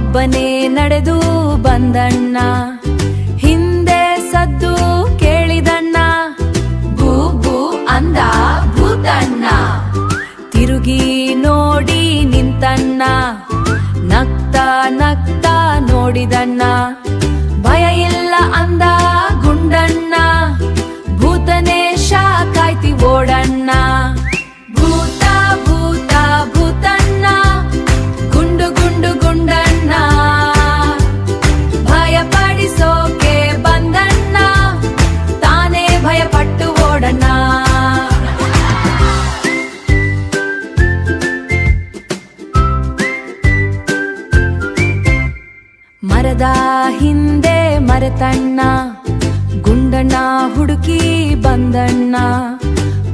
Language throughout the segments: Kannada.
ಒಬ್ಬನೇ ನಡೆದು ಬಂದಣ್ಣ, ಹಿಂದೆ ಸದ್ದು ಕೇಳಿದಣ್ಣ, ಬೂ ಬೂ ಅಂದ ಭೂತಣ್ಣ. ತಿರುಗಿ ನೋಡಿ ನಿಂತಣ್ಣ, ನಗ್ತಾ ನಗ್ತಾ ನೋಡಿದಣ್ಣ, ಭಯ ಇಲ್ಲ ಅಂದ ಗುಂಡಣ್ಣ, ಭೂತನೇ ಶಾಕಾಯ್ತಿ ಓಡಣ್ಣ. ಭೂತ ಭೂತ ಭೂತಣ್ಣ, ಗುಂಡು ಗುಂಡು ಗುಂಡಣ್ಣ, ಭಯ ಪಡಿಸೋಕೆ ಬಂದಣ್ಣ, ತಾನೇ ಭಯಪಟ್ಟು ಓಡಣ್ಣ. ಮರದ ಹಿಂದೆ ಮರೆತಣ್ಣ, ಗುಂಡಣ್ಣ ಹುಡುಕಿ ಬಂದಣ್ಣ,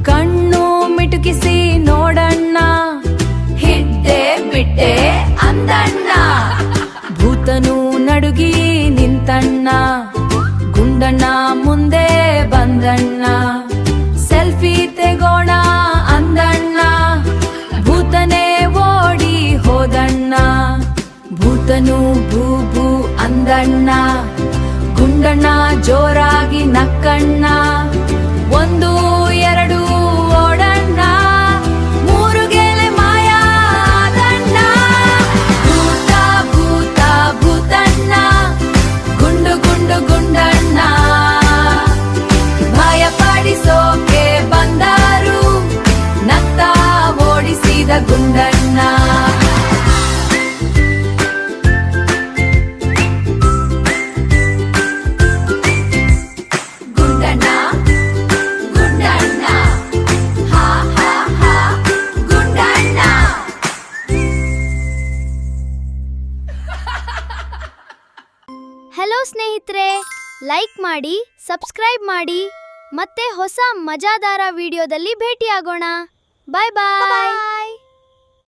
ಕಣ್ಣು ಮಿಟುಕಿಸಿ ನೋಡಣ್ಣ, ಹಿಡ್ಡೆ ಬಿಟ್ಟೆ ಅಂದಣ್ಣ. ಭೂತನು ನಡುಗಿ ನಿಂತಣ್ಣ, ಗುಂಡಣ್ಣ ಮುಂದೆ ಬಂದಣ್ಣ, ಸೆಲ್ಫಿ ತೆಗೋಣ ಅಂದಣ್ಣ, ಭೂತನೇ ಓಡಿ ಹೋದಣ್ಣ. ಭೂತನು ಭೂ ಭೂ ಅಂದಣ್ಣ, ಗುಂಡಣ್ಣ ಜೋರಾಗಿ ನಕ್ಕಣ್ಣ, ಒಂದು ಎರಡು ಓಡಣ್ಣ, ಮೂರು ಗೆಲೆ ಮಾಯ ಆದಣ್ಣ. ಭೂತ ಭೂತ ಭೂತಣ್ಣ, ಗುಂಡು ಗುಂಡು ಗುಂಡಣ್ಣ, ಭಯ ಪಡಿಸೋಕೆ ಬಂದರು, ನಗ್ತಾ ಓಡಿಸಿದ ಗುಂಡಣ್ಣ. ಹಲೋ ಸ್ನೇಹಿತರೆ, ಲೈಕ್ ಮಾಡಿ, ಸಬ್ಸ್ಕ್ರೈಬ್ ಮಾಡಿ, ಮತ್ತೆ ಹೊಸ ಮಜಾದಾರ ವಿಡಿಯೋದಲ್ಲಿ ಭೇಟಿಯಾಗೋಣ. ಬಾಯ್ ಬಾಯ್.